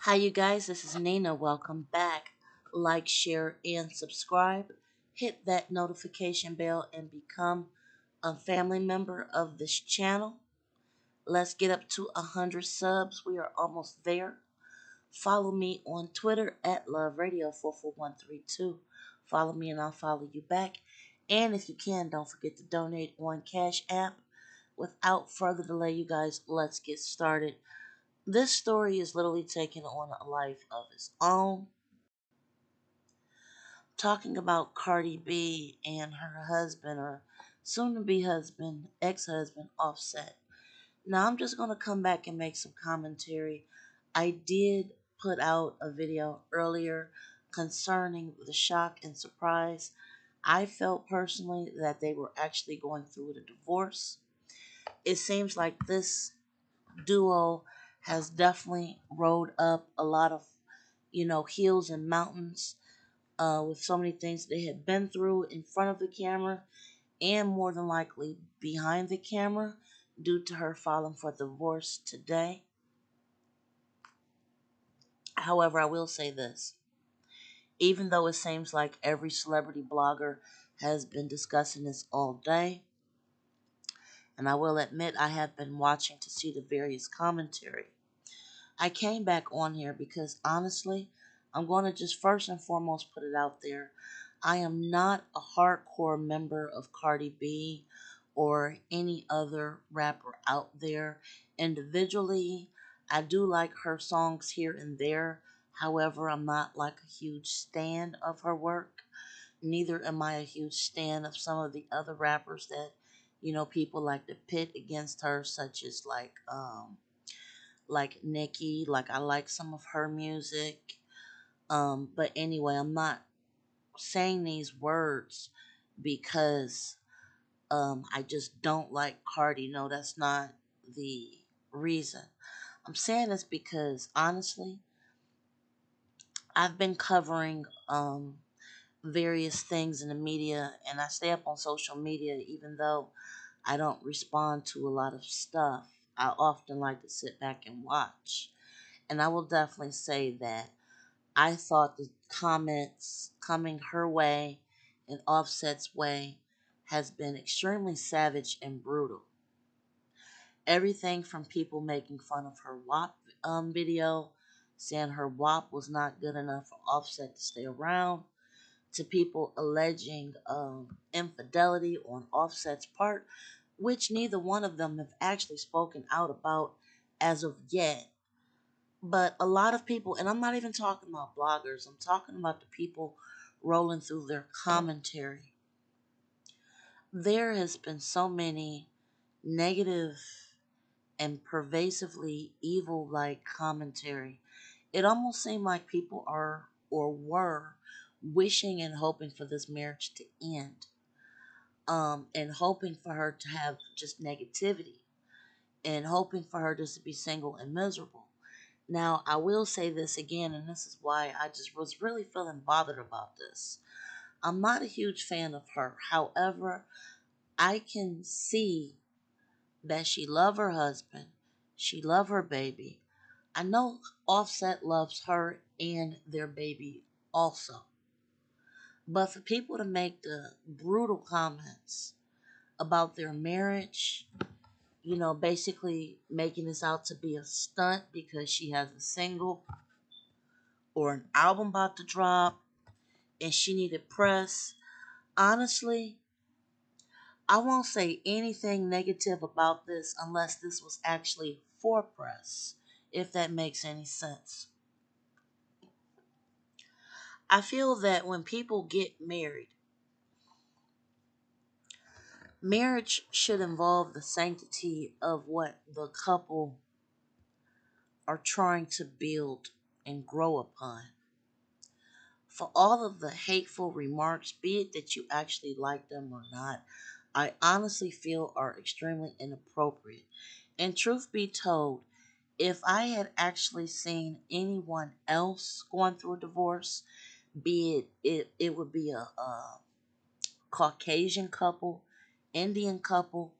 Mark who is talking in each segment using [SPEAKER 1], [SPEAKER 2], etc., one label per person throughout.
[SPEAKER 1] Hi, you guys. This is Nina. Welcome back. Like, share, and subscribe. Hit that notification bell and become a family member of this channel. Let's get up to 100 subs. We are almost there. Follow me on Twitter at LoveRadio44132. Follow me and I'll follow you back. And if you can, don't forget to donate on Cash App. Without further delay, you guys, let's get started. This story is literally taking on a life of its own. Talking about Cardi B and her husband, or soon to be husband, ex husband, Offset. Now, I'm just going to come back and make some commentary. I did put out a video earlier concerning the shock and surprise. I felt personally that they were actually going through the divorce. It seems like this duo has definitely rode up a lot of, hills and mountains with so many things they had been through in front of the camera and more than likely behind the camera due to her filing for divorce today. However, I will say this. Even though it seems like every celebrity blogger has been discussing this all day, and I will admit I have been watching to see the various commentary, I came back on here because honestly, I'm going to just first and foremost put it out there. I am not a hardcore member of Cardi B or any other rapper out there. Individually, I do like her songs here and there. However, I'm not like a huge stan of her work. Neither am I a huge stan of some of the other rappers that, people like to pit against her, such as like Nicki. Like I like some of her music. But anyway, I'm not saying these words because I just don't like Cardi. No, that's not the reason. I'm saying this because honestly, I've been covering various things in the media, and I stay up on social media even though I don't respond to a lot of stuff. I often like to sit back and watch. And I will definitely say that I thought the comments coming her way and Offset's way has been extremely savage and brutal. Everything from people making fun of her WAP video, saying her WAP was not good enough for Offset to stay around, to people alleging infidelity on Offset's part, which neither one of them have actually spoken out about as of yet. But a lot of people, and I'm not even talking about bloggers, I'm talking about the people rolling through their commentary. There has been so many negative and pervasively evil like commentary. It almost seemed like people are or were wishing and hoping for this marriage to end. And hoping for her to have just negativity and hoping for her just to be single and miserable. Now, I will say this again, and this is why I just was really feeling bothered about this. I'm not a huge fan of her. However, I can see that she love her husband. She love her baby. I know Offset loves her and their baby also. But for people to make the brutal comments about their marriage, basically making this out to be a stunt because she has a single or an album about to drop and she needed press. Honestly, I won't say anything negative about this unless this was actually for press, if that makes any sense. I feel that when people get married, marriage should involve the sanctity of what the couple are trying to build and grow upon. For all of the hateful remarks, be it that you actually like them or not, I honestly feel are extremely inappropriate. And truth be told, if I had actually seen anyone else going through a divorce, be it would be a Caucasian couple, Indian couple,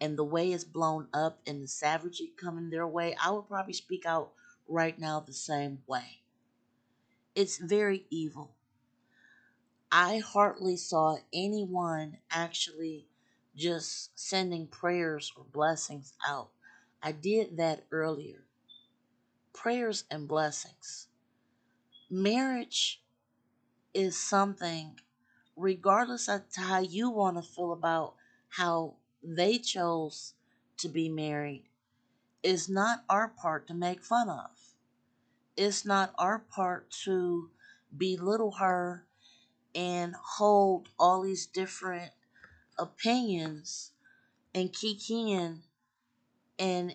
[SPEAKER 1] and the way it's blown up and the savagery coming their way, I would probably speak out right now the same way. It's very evil. I hardly saw anyone actually just sending prayers or blessings out. I did that earlier. Prayers and blessings. Marriage is something, regardless of how you want to feel about how they chose to be married, is not our part to make fun of. It's not our part to belittle her and hold all these different opinions and kikiing and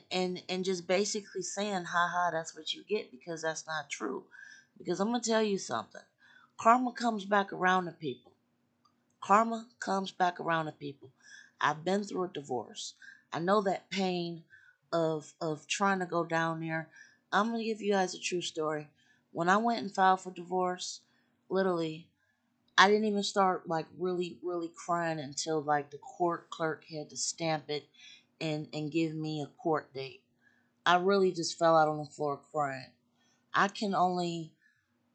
[SPEAKER 1] just basically saying, haha, that's what you get, because that's not true. Because I'm gonna tell you something. Karma comes back around to people. Karma comes back around to people. I've been through a divorce. I know that pain of trying to go down there. I'm gonna give you guys a true story. When I went and filed for divorce, literally, I didn't even start like really crying until like the court clerk had to stamp it and give me a court date. I really just fell out on the floor crying. I can only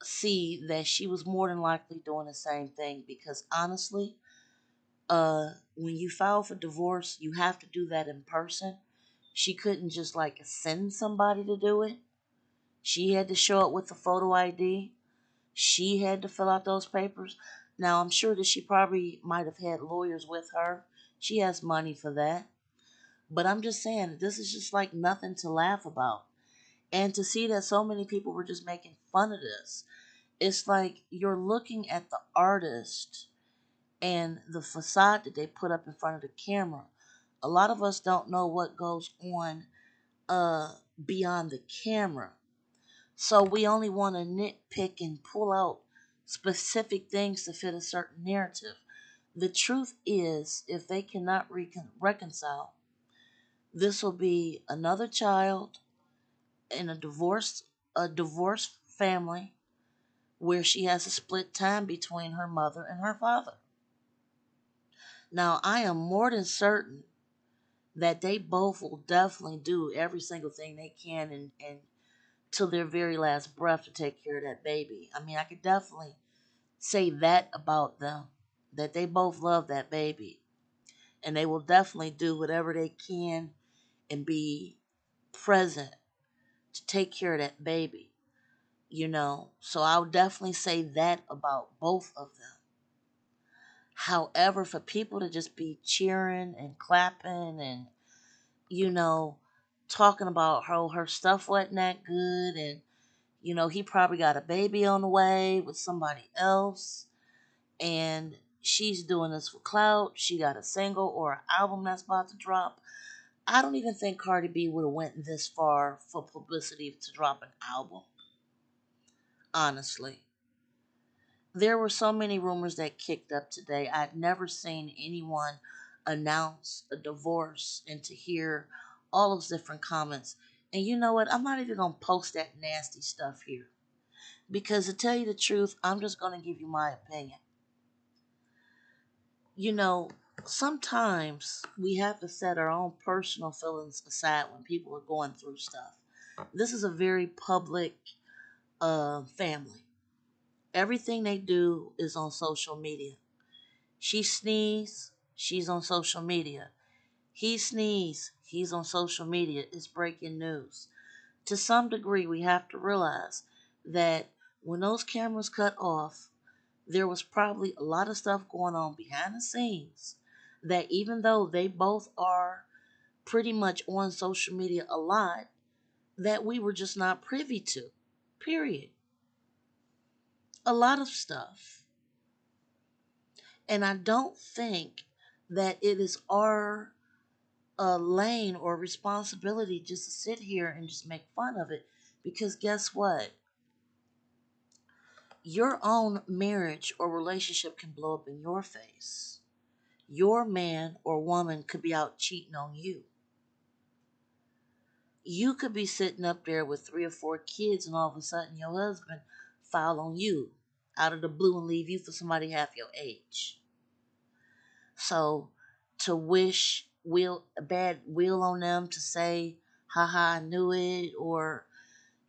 [SPEAKER 1] see that she was more than likely doing the same thing, because honestly, when you file for divorce, you have to do that in person. She couldn't just like send somebody to do it. She had to show up with a photo ID. She had to fill out those papers. Now, I'm sure that she probably might have had lawyers with her. She has money for that. But I'm just saying, this is just like nothing to laugh about. And to see that so many people were just making fun of this, it's like you're looking at the artist and the facade that they put up in front of the camera. A lot of us don't know what goes on uh, beyond the camera. So we only want to nitpick and pull out specific things to fit a certain narrative. The truth is, if they cannot reconcile, this will be another child in a divorced family where she has a split time between her mother and her father. Now, I am more than certain that they both will definitely do every single thing they can and till their very last breath to take care of that baby. I mean, I could definitely say that about them, that they both love that baby, and they will definitely do whatever they can and be present to take care of that baby. So I'll definitely say that about both of them. However, for people to just be cheering and clapping and you know talking about how her stuff wasn't that good, and he probably got a baby on the way with somebody else, and she's doing this for clout. She got a single or an album that's about to drop. I don't even think Cardi B would have went this far for publicity to drop an album. Honestly, there were so many rumors that kicked up today. I'd never seen anyone announce a divorce and to hear all those different comments. And you know what? I'm not even gonna post that nasty stuff here, because to tell you the truth, I'm just gonna give you my opinion. you know, Sometimes we have to set our own personal feelings aside when people are going through stuff. This is a very public family. Everything they do is on social media. She sneezes, she's on social media. He sneezes, he's on social media. It's breaking news. To some degree, we have to realize that when those cameras cut off, there was probably a lot of stuff going on behind the scenes that, even though they both are pretty much on social media a lot, that we were just not privy to. Period. A lot of stuff. And I don't think that it is our lane or responsibility just to sit here and just make fun of it. Because guess what? Your own marriage or relationship can blow up in your face. Your man or woman could be out cheating on you. You could be sitting up there with 3 or 4 kids, and all of a sudden your husband file on you out of the blue and leave you for somebody half your age. So to wish will a bad will on them, to say, haha, I knew it, or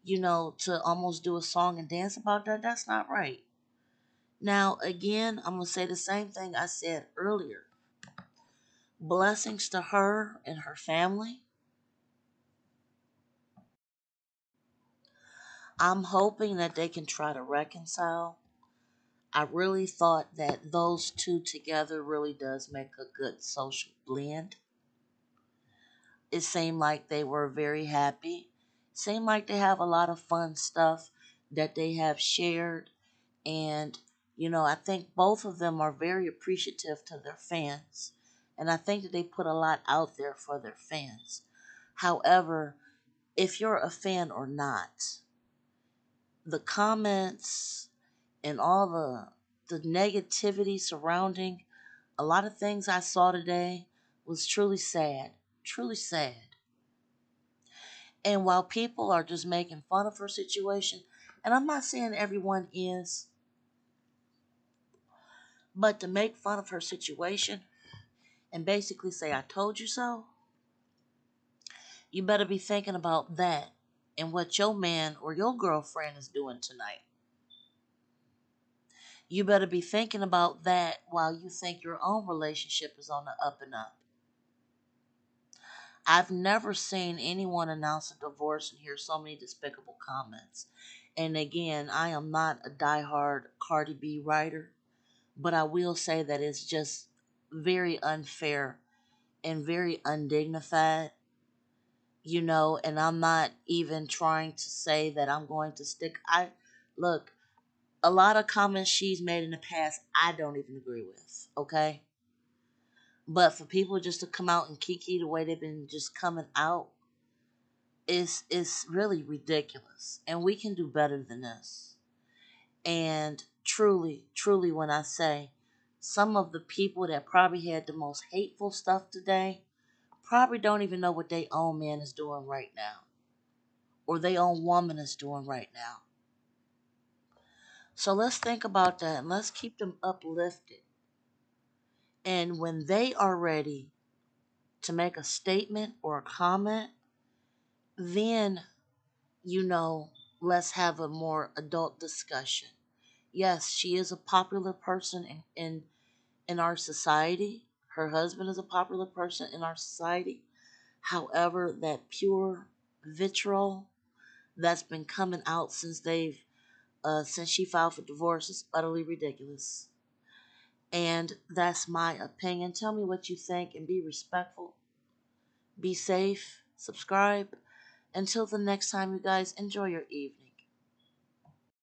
[SPEAKER 1] to almost do a song and dance about that. That's not right. Now, again, I'm going to say the same thing I said earlier. Blessings to her and her family. I'm hoping that they can try to reconcile. I really thought that those two together really does make a good social blend. It seemed like they were very happy. Seemed like they have a lot of fun stuff that they have shared. And, I think both of them are very appreciative to their fans. And I think that they put a lot out there for their fans. However, if you're a fan or not, the comments and all the negativity surrounding a lot of things I saw today was truly sad. Truly sad. And while people are just making fun of her situation, and I'm not saying everyone is, but to make fun of her situation and basically say, I told you so, you better be thinking about that and what your man or your girlfriend is doing tonight. You better be thinking about that while you think your own relationship is on the up and up. I've never seen anyone announce a divorce and hear so many despicable comments. And again, I am not a diehard Cardi B writer, but I will say that it's just very unfair and very undignified, and I'm not even trying to say that I'm going to stick. I look, a lot of comments she's made in the past, I don't even agree with, okay? But for people just to come out and kiki the way they've been just coming out is really ridiculous. And we can do better than this. And truly, truly, when I say some of the people that probably had the most hateful stuff today probably don't even know what their own man is doing right now or their own woman is doing right now. So let's think about that and let's keep them uplifted. And when they are ready to make a statement or a comment, then, you know, let's have a more adult discussion. Yes, she is a popular person in our society. Her husband is a popular person in our society. However, that pure vitriol that's been coming out since she filed for divorce is utterly ridiculous. And that's my opinion. Tell me what you think and be respectful. Be safe. Subscribe. Until the next time, you guys, enjoy your evening.